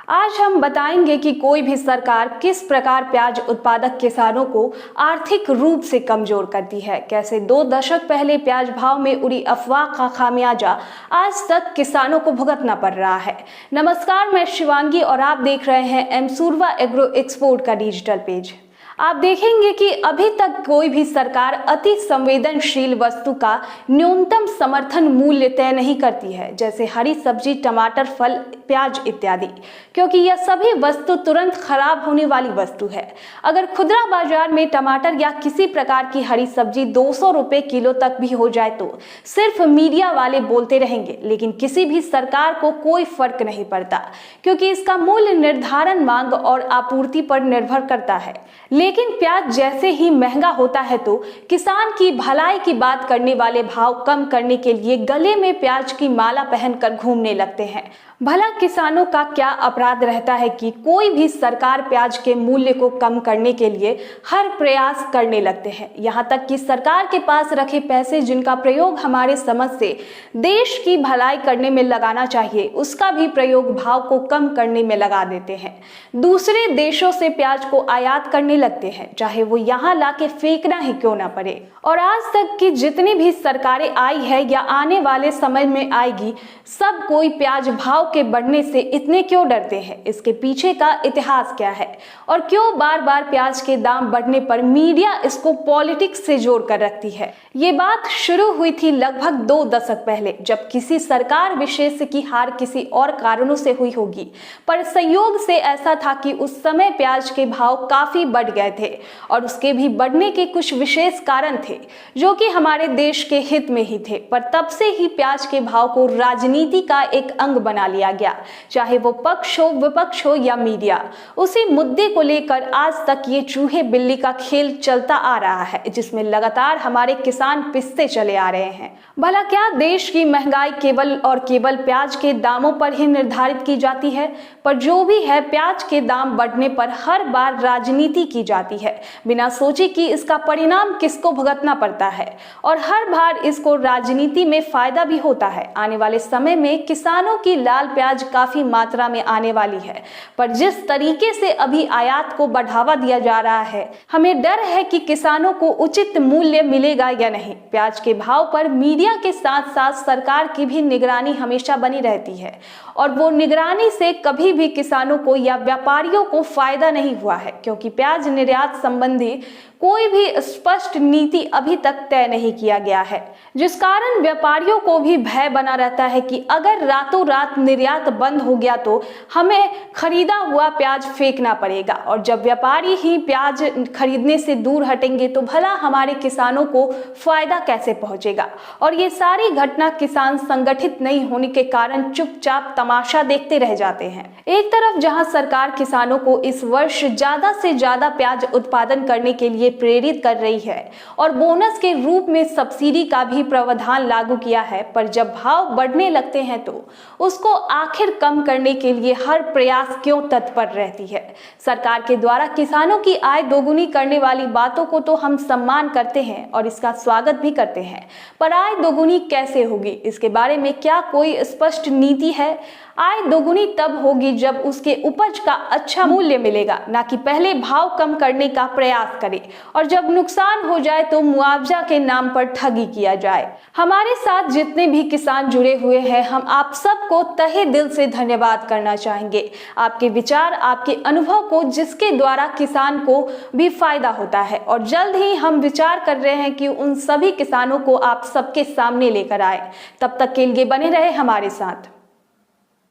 आज हम बताएंगे कि कोई भी सरकार किस प्रकार प्याज उत्पादक किसानों को आर्थिक रूप से कमजोर करती है, कैसे 2 दशक पहले प्याज भाव में उड़ी अफवाह का खामियाजा आज तक किसानों को भुगतना पड़ रहा है। नमस्कार, मैं शिवांगी और आप देख रहे हैं एमसूरवा एग्रो एक्सपोर्ट का डिजिटल पेज। आप देखेंगे कि अभी तक कोई भी सरकार अति संवेदनशील वस्तु का न्यूनतम समर्थन मूल्य तय नहीं करती है, जैसे हरी सब्जी, टमाटर, फल, प्याज इत्यादि, क्योंकि यह सभी वस्तु तुरंत खराब होने वाली वस्तु है। अगर खुदरा बाजार में टमाटर या किसी प्रकार की हरी सब्जी 200 रुपए किलो तक भी हो जाए तो सिर्फ मीडिया वाले बोलते रहेंगे, लेकिन किसी भी सरकार को कोई फर्क नहीं पड़ता, क्योंकि इसका मूल्य निर्धारण मांग और आपूर्ति पर निर्भर करता है। लेकिन प्याज जैसे ही महंगा होता है तो किसान की भलाई की बात करने वाले भाव कम करने के लिए गले में प्याज की माला पहनकर घूमने लगते हैं। भला किसानों का क्या अपराध रहता है कि कोई भी सरकार प्याज के मूल्य को कम करने के लिए हर प्रयास करने लगते हैं। यहाँ तक कि सरकार के पास रखे पैसे जिनका प्रयोग हमारे समझ से देश की भलाई करने में लगाना चाहिए, उसका भी प्रयोग भाव को कम करने में लगा देते हैं। दूसरे देशों से प्याज को आयात करने लगते हैं, चाहे वो यहाँ लाके फेंकना ही क्यों ना पड़े। और आज तक की जितनी भी सरकारें आई है या आने वाले समय में आएगी, सब कोई प्याज भाव के बढ़ने से इतने क्यों डरते हैं, इसके पीछे का इतिहास क्या है और क्यों बार बार प्याज के दाम बढ़ने पर मीडिया इसको पॉलिटिक्स से जोड़ कर रखती है। ये बात शुरू हुई थी लगभग 2 दशक पहले, जब किसी सरकार विशेष की हार किसी और कारणों से हुई होगी, पर संयोग से ऐसा था कि उस समय प्याज के भाव काफी बढ़ गए थे और उसके भी बढ़ने के कुछ विशेष कारण थे जो कि हमारे देश के हित में ही थे। पर तब से ही प्याज के भाव को राजनीति का एक अंग बना लिया गया, चाहे वो पक्ष हो, विपक्ष हो या मीडिया। उसी मुद्दे को लेकर आज तक ये चूहे बिल्ली का खेल चलता आ रहा है, जिसमें लगातार हमारे किसान पिसते चले आ रहे हैं। भला क्या देश की महंगाई केवल और केवल प्याज के दामों पर ही निर्धारित की जाती है? पर जो भी है, प्याज के दाम बढ़ने पर हर बार राजनीति की जाती है, बिना सोचे कि इसका परिणाम किसको भुगतना पड़ता है, और हर बार इसको राजनीति में फायदा भी होता है। आने वाले समय में किसानों की लाल प्याज काफी मात्रा में आने वाली है, पर जिस तरीके से अभी आयात को बढ़ावा दिया जा रहा है, हमें डर है कि किसानों को उचित मूल्य मिलेगा या नहीं। प्याज के भाव पर मीडिया के साथ साथ सरकार की भी निगरानी हमेशा बनी रहती है, और वो निगरानी से कभी भी किसानों को या व्यापारियों को फायदा नहीं हुआ है, क्योंकि प्याज निर्यात संबंधी कोई भी स्पष्ट नीति अभी तक तय नहीं किया गया है, जिस कारण व्यापारियों को भी भय बना रहता है कि अगर रातों रात निर्यात बंद हो गया तो हमें खरीदा हुआ प्याज फेंकना पड़ेगा, और जब व्यापारी ही प्याज खरीदने से दूर हटेंगे तो भला हमारे किसानों को फायदा कैसे पहुंचेगा। और ये सारी घटना किसान संगठित नहीं होने के कारण चुपचाप तमाशा देखते रह जाते हैं। एक तरफ जहां सरकार किसानों को इस वर्ष ज्यादा से ज्यादा प्याज उत्पादन करने के लिए प्रेरित कर रही है और बोनस के रूप में सब्सिडी का भी प्रावधान लागू किया है, पर जब भाव बढ़ने लगते हैं तो उसको आखिर कम करने के लिए हर प्रयास क्यों तत्पर रहती है। सरकार के द्वारा किसानों की आय दोगुनी करने वाली बातों को तो हम सम्मान करते हैं और इसका स्वागत भी करते हैं, पर आय दोगुनी कैसे होगी, इसके बारे में क्या कोई स्पष्ट नीति है? आय दोगुनी तब होगी जब उसके उपज का अच्छा मूल्य मिलेगा, ना कि पहले भाव कम करने का प्रयास करे और जब नुकसान हो जाए तो मुआवजा के नाम पर ठगी किया जाए। हमारे साथ जितने भी किसान जुड़े हुए हैं, हम आप सबको तहे दिल से धन्यवाद करना चाहेंगे। आपके विचार, आपके अनुभव को जिसके द्वारा किसान को भी फायदा होता है, और जल्द ही हम विचार कर रहे हैं कि उन सभी किसानों को आप सबके सामने लेकर आए। तब तक के लिए बने रहे हमारे साथ।